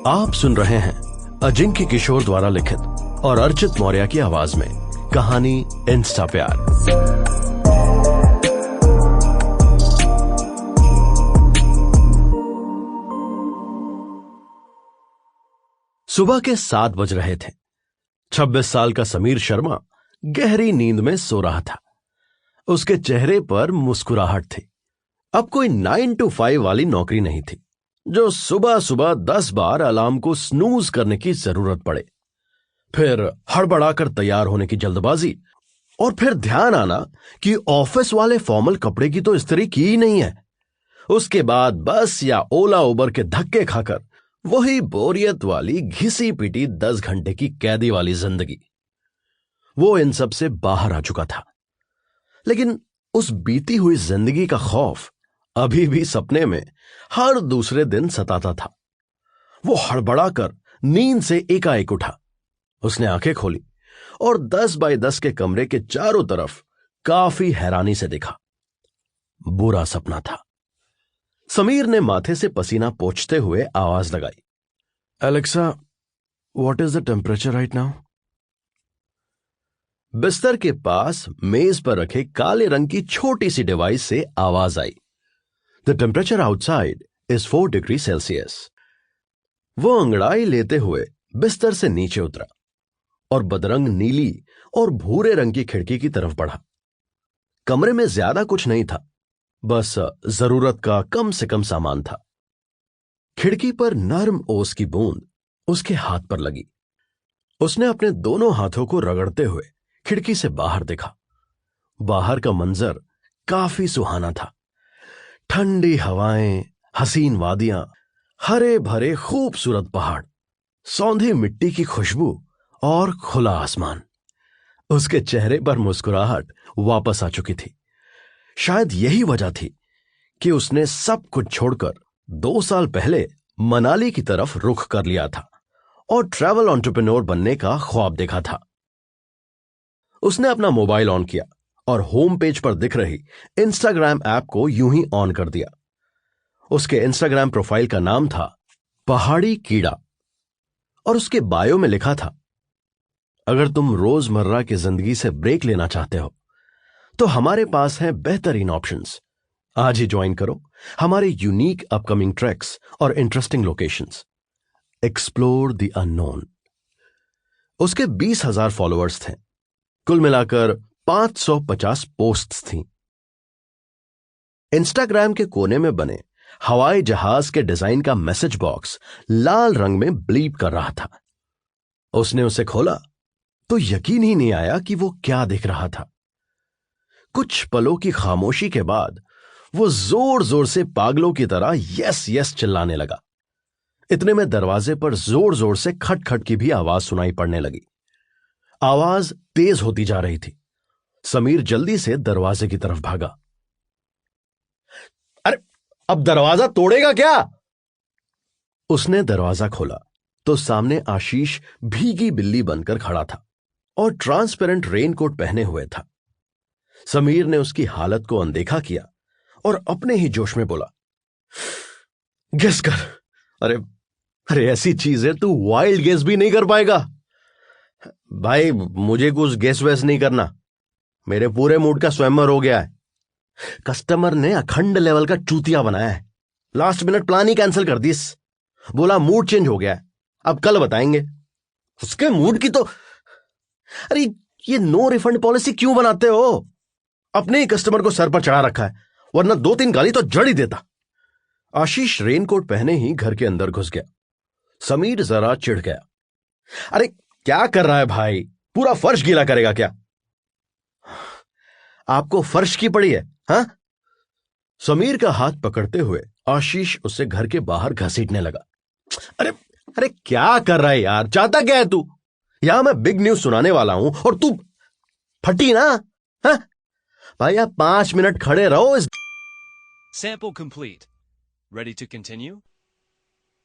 आप सुन रहे हैं अजिंक्य किशोर द्वारा लिखित और अर्चित मौर्य की आवाज में कहानी इंस्टा प्यार। सुबह के 7 बज रहे थे। 26 साल का समीर शर्मा गहरी नींद में सो रहा था। उसके चेहरे पर मुस्कुराहट थी। अब कोई 9 to 5 वाली नौकरी नहीं थी जो सुबह सुबह 10 बार अलार्म को स्नूज करने की जरूरत पड़े, फिर हड़बड़ाकर तैयार होने की जल्दबाजी, और फिर ध्यान आना कि ऑफिस वाले फॉर्मल कपड़े की तो इस्त्री की ही नहीं है। उसके बाद बस या ओला उबर के धक्के खाकर वही बोरियत वाली घिसी पिटी 10 घंटे की कैदी वाली जिंदगी। वो इन सब से बाहर आ चुका था, लेकिन उस बीती हुई जिंदगी का खौफ अभी भी सपने में हर दूसरे दिन सताता था। वो हड़बड़ाकर नींद से एकाएक उठा। उसने आंखें खोली और 10 बाय 10 के कमरे के चारों तरफ काफी हैरानी से देखा। बुरा सपना था। समीर ने माथे से पसीना पोंछते हुए आवाज लगाई, Alexa, what is the temperature right now? बिस्तर के पास मेज पर रखे काले रंग की छोटी सी डिवाइस से आवाज आई, the temperature outside is 4 degree Celsius. वो अंगड़ाई लेते हुए बिस्तर से नीचे उतरा और बदरंग नीली और भूरे रंग की खिड़की की तरफ बढ़ा। कमरे में ज्यादा कुछ नहीं था, बस जरूरत का कम से कम सामान था। खिड़की पर नर्म ओस की बूंद उसके हाथ पर लगी। उसने अपने दोनों हाथों को रगड़ते हुए खिड़की से बाहर देखा। बाहर का मंजर काफी सुहाना था। ठंडी हवाएं, हसीन वादियां, हरे भरे खूबसूरत पहाड़, सौंधी मिट्टी की खुशबू और खुला आसमान। उसके चेहरे पर मुस्कुराहट वापस आ चुकी थी। शायद यही वजह थी कि उसने सब कुछ छोड़कर 2 साल पहले मनाली की तरफ रुख कर लिया था और ट्रैवल एंटरप्रेन्योर बनने का ख्वाब देखा था। उसने अपना मोबाइल ऑन किया और होम पेज पर दिख रही इंस्टाग्राम ऐप को यूं ही ऑन कर दिया। उसके इंस्टाग्राम प्रोफाइल का नाम था पहाड़ी कीड़ा और उसके बायो में लिखा था, अगर तुम रोजमर्रा की जिंदगी से ब्रेक लेना चाहते हो तो हमारे पास हैं बेहतरीन ऑप्शंस। आज ही ज्वाइन करो हमारे यूनिक अपकमिंग ट्रैक्स और interesting locations. Explore the unknown. उसके 20,000 फॉलोअर्स थे। कुल मिलाकर 550 पोस्ट्स थीं। इंस्टाग्राम के कोने में बने हवाई जहाज के डिजाइन का मैसेज बॉक्स लाल रंग में ब्लीप कर रहा था। उसने उसे खोला तो यकीन ही नहीं आया कि वो क्या देख रहा था। कुछ पलों की खामोशी के बाद वो जोर जोर से पागलों की तरह यस यस चिल्लाने लगा। इतने में दरवाजे पर जोर जोर से खटखट की भी आवाज सुनाई पड़ने लगी। आवाज तेज होती जा रही थी। समीर जल्दी से दरवाजे की तरफ भागा। अरे, अब दरवाजा तोड़ेगा क्या? उसने दरवाजा खोला तो सामने आशीष भीगी बिल्ली बनकर खड़ा था और ट्रांसपेरेंट रेनकोट पहने हुए था। समीर ने उसकी हालत को अनदेखा किया और अपने ही जोश में बोला, गेस कर। अरे अरे ऐसी चीजें तू वाइल्ड गेस भी नहीं कर पाएगा। भाई, मुझे कुछ गेस वेस नहीं करना। मेरे पूरे मूड का स्वयंवर हो गया है। कस्टमर ने अखंड लेवल का चूतिया बनाया है। लास्ट मिनट प्लान ही कैंसिल कर दी। बोला मूड चेंज हो गया है, अब कल बताएंगे। उसके मूड की तो अरे ये नो रिफंड पॉलिसी क्यों बनाते हो? अपने ही कस्टमर को सर पर चढ़ा रखा है, वरना 2-3 गाली तो जड़ ही देता। आशीष रेनकोट पहने ही घर के अंदर घुस गया। समीर जरा चिढ़ गया। अरे क्या कर रहा है भाई? पूरा फर्श गीला करेगा क्या? आपको फर्श की पड़ी है? हां? समीर का हाथ पकड़ते हुए आशीष उसे घर के बाहर घसीटने लगा। अरे अरे क्या कर रहा है यार? चाहता क्या है तू? यहां मैं बिग न्यूज सुनाने वाला हूं और तू फटी ना? हां? भाई आप 5 मिनट खड़े रहो। Sample complete. Ready to continue?